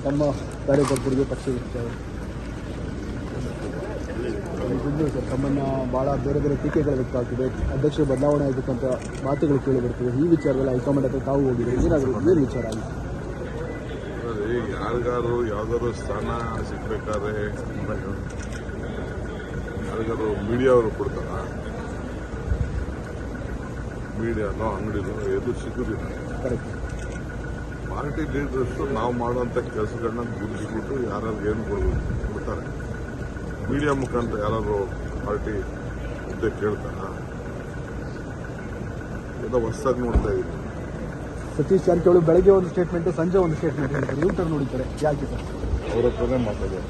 ತಮ್ಮ ಕಾರ್ಯಕರ್ತರಿಗೆ ಪಕ್ಷಕ್ಕೆ ಸರ್ ತಮ್ಮನ್ನು ಭಾಳ ಬೇರೆ ಬೇರೆ ಟೀಕೆಗಳು ವ್ಯಕ್ತವಾಗ್ತಿದೆ. ಅಧ್ಯಕ್ಷ ಬದಲಾವಣೆ ಆಗಬೇಕಂತ ಮಾತುಗಳು ಕೇಳಿ ಬರ್ತಿದೆ. ಈ ವಿಚಾರದಲ್ಲಿ ಹೈಕಮಾಂಡ್ ಹತ್ರ ತಾವು ಹೋಗಿದೆ, ಏನಾದರೂ ಏನು ವಿಚಾರ ಆಗಿದೆ? ಯಾರಿಗಾರು ಯಾವ್ದಾದ್ರು ಸ್ಥಾನ ಸಿಗ್ಬೇಕಾದ್ರೆ ಯಾರಿಗಾರು ಮೀಡಿಯಾವರು ಕೊಡ್ತಾರ? ಮೀಡಿಯಾನೋ ಅಂಗಡಿನೋ ಎದು ಸಿಗುದಿಲ್ಲ. ಕರೆಕ್ಟ್. ಪಾರ್ಟಿ ಲೀಡರ್ಸ್ ನಾವು ಮಾಡುವಂಥ ಕೆಲಸಗಳನ್ನ ಗುರುತಿಸ್ಬಿಟ್ಟು ಯಾರು ಏನು ಕೊಡ್ತಾರೆ. ಮೀಡಿಯಾ ಮುಖಾಂತರ ಯಾರು ಪಾರ್ಟಿ ಹುದ್ದೆ ಕೇಳ್ತಾರ? ಏನೋ ಹೊಸದಾಗಿ ನೋಡ್ತಾ ಇದ್ದೀವಿ. ಸತೀಶ್ ಜಾರಕಿಹೊಳಿ ಬೆಳಗ್ಗೆ ಒಂದು ಸ್ಟೇಟ್ಮೆಂಟ್, ಸಂಜೆ ಒಂದು ಸ್ಟೇಟ್ಮೆಂಟ್ ಹೇಳ್ತಾರೆ. ಯೂಟರ್ ನೋಡಿದ್ದಾರೆ, ಯಾಕೆ ಸರ್? ಅವ್ರ ಹತ್ರನೇ ಮಾತಾಡೋದು.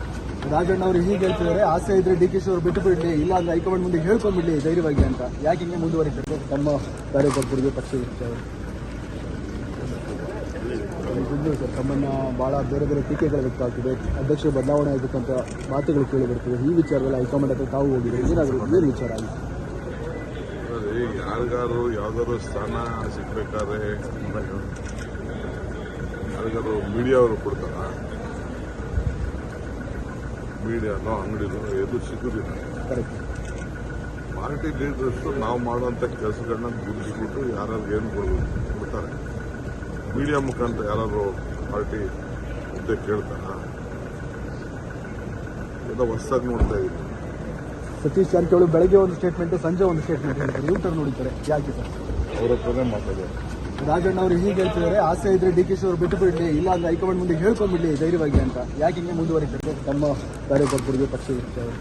ರಾಜಣ್ಣ ಅವರು ಹೀಗೆ ಹೇಳ್ತಿದ್ದಾರೆ, ಆಸೆ ಇದ್ರೆ DK ಅವರು ಬಿಟ್ಟು ಬಿಡಲಿ, ಇಲ್ಲ ಅಂದ್ರೆ ಹೈಕಮಾಂಡ್ ಮುಂದೆ ಹೇಳ್ಕೊಂಡ್ಬಿಡ್ಲಿ ಧೈರ್ಯವಾಗಿ ಅಂತ. ಯಾಕೆ ಹಿಂಗೆ ಮುಂದುವರಿತಾರೆ ತಮ್ಮ ಕಾರ್ಯಕರ್ತರಿಗೆ ಪಕ್ಷಕ್ಕೆ ಸರ್ ತಮ್ಮನ್ನು ಭಾಳ ಬೇರೆ ಬೇರೆ ಟೀಕೆಗಳು ವ್ಯಕ್ತವಾಗ್ತಿದೆ. ಅಧ್ಯಕ್ಷ ಬದಲಾವಣೆ ಆಗಬೇಕಂತ ಮಾತುಗಳು ಕೇಳಿ ಬರ್ತಿದೆ. ಈ ವಿಚಾರದಲ್ಲಿ ಹೈಕಮಾಂಡ್ ಹತ್ರ ತಾವು ಹೋಗಿದೆ, ಏನಾದರೂ ಏನು ವಿಚಾರ ಆಗಿದೆ? ಯಾರಿಗಾರು ಯಾವ್ದಾದ್ರು ಸ್ಥಾನ ಸಿಗ್ಬೇಕಾದ್ರೆ ಯಾರಿಗಾರು ಮೀಡಿಯಾವರು ಕೊಡ್ತಾರ? ಮೀಡಿಯಾನೋ ಅಂಗಡಿನೋ ಎದು ಸಿಗುದಿಲ್ಲ. ಕರೆಕ್ಟ್. ಪಾರ್ಟಿ ಲೀಡರ್ಸ್ ನಾವು ಮಾಡುವಂಥ ಕೆಲಸಗಳನ್ನ ಗುರುತಿಸ್ಬಿಟ್ಟು ಯಾರು ಏನು ಕೊಡ್ತಾರೆ. ಮೀಡಿಯಾ ಮುಖಾಂತರ ಯಾರು ಪಾರ್ಟಿ ಹುದ್ದೆ ಕೇಳ್ತಾರ? ಏನೋ ಹೊಸದಾಗಿ ನೋಡ್ತಾ ಇದ್ದೀವಿ. ಸತೀಶ್ ಜಾರಕಿಹೊಳಿ ಬೆಳಗ್ಗೆ ಒಂದು ಸ್ಟೇಟ್ಮೆಂಟ್, ಸಂಜೆ ಒಂದು ಸ್ಟೇಟ್ಮೆಂಟ್ ಹೇಳ್ತಾರೆ. ಯೂಟರ್ ನೋಡಿದ್ದಾರೆ, ಯಾಕೆ ಸರ್? ಅವ್ರ ಹತ್ರನೇ ಮಾತಾಡೋದು. ರಾಜಣ್ಣ ಅವರು ಹೀಗೆ ಹೇಳ್ತಿದ್ದಾರೆ, ಆಸೆ ಇದ್ರೆ DK ಅವರು ಬಿಟ್ಟು ಬಿಡಲಿ, ಇಲ್ಲ ಅಂದ್ರೆ ಹೈಕಮಾಂಡ್ ಮುಂದೆ ಹೇಳ್ಕೊಂಡ್ಬಿಡ್ಲಿ ಧೈರ್ಯವಾಗಿ ಅಂತ. ಯಾಕೆ ಹಿಂಗೆ ಮುಂದುವರಿತಾರೆ ತಮ್ಮ ಕಾರ್ಯಕರ್ತರಿಗೆ ಪಕ್ಷಕ್ಕೆ ಸರ್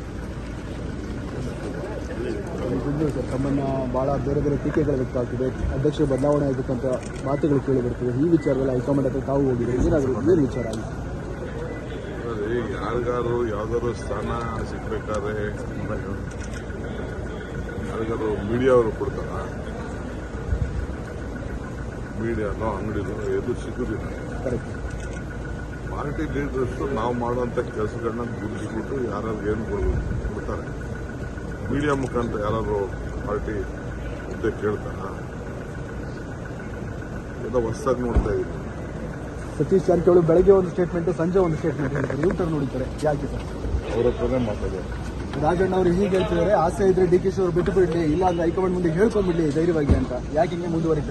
ತಮ್ಮನ್ನು ಭಾಳ ಬೇರೆ ಬೇರೆ ಟೀಕೆಗಳು ವ್ಯಕ್ತವಾಗ್ತಿದೆ. ಅಧ್ಯಕ್ಷ ಬದಲಾವಣೆ ಆಗಬೇಕಂತ ಮಾತುಗಳು ಕೇಳಿ ಬರ್ತಿದೆ. ಈ ವಿಚಾರದಲ್ಲಿ ಹೈಕಮಾಂಡ್ ಹತ್ರ ತಾವು ಹೋಗಿದೆ, ಏನಾದರೂ ಏನು ವಿಚಾರ ಆಗಿದೆ? ಯಾರಿಗಾರು ಯಾವ್ದಾದ್ರು ಸ್ಥಾನ ಸಿಗ್ಬೇಕಾದ್ರೆ ಯಾರಿಗಾರು ಮೀಡಿಯಾವರು ಕೊಡ್ತಾರ? ಮೀಡಿಯಾನೋ ಅಂಗಡಿನೋ ಎದು ಸಿಗುದಿಲ್ಲ. ಕರೆಕ್ಟ್. ಪಾರ್ಟಿ ಲೀಡರ್ಸ್ ನಾವು ಮಾಡುವಂಥ ಕೆಲಸಗಳನ್ನ ಗುರುತಿಸ್ಬಿಟ್ಟು ಯಾರು ಏನು ಕೊಡ್ತಾರೆ. ಮೀಡಿಯಾ ಮುಖಾಂತರ ಯಾರು ಪಾರ್ಟಿ ಹುದ್ದೆ ಕೇಳ್ತಾರ? ಏನೋ ಹೊಸದಾಗಿ ನೋಡ್ತಾ ಇದ್ದೀವಿ. ಸತೀಶ್ ಜಾರಕಿಹೊಳಿ ಬೆಳಗ್ಗೆ ಒಂದು ಸ್ಟೇಟ್ಮೆಂಟ್, ಸಂಜೆ ಒಂದು ಸ್ಟೇಟ್ಮೆಂಟ್ ಹೇಳ್ತಾರೆ. ಯೂಟರ್ ನೋಡಿದ್ದಾರೆ, ಯಾಕೆ ಸರ್? ಅವ್ರ ಹತ್ರನೇ ಮಾತಾಡೋದು. ರಾಜಣ್ಣ ಅವರು ಹೀಗೆ ಹೇಳ್ತಿದ್ದಾರೆ, ಆಸೆ ಇದ್ರೆ DK ಅವರು ಬಿಟ್ಟು ಬಿಡಲಿ, ಇಲ್ಲ ಅಂದ್ರೆ ಹೈಕಮಾಂಡ್ ಮುಂದೆ ಹೇಳ್ಕೊಂಡ್ಬಿಡ್ಲಿ ಧೈರ್ಯವಾಗಿ ಅಂತ. ಯಾಕೆ ಹಿಂಗೆ ಮುಂದುವರಿತಾರೆ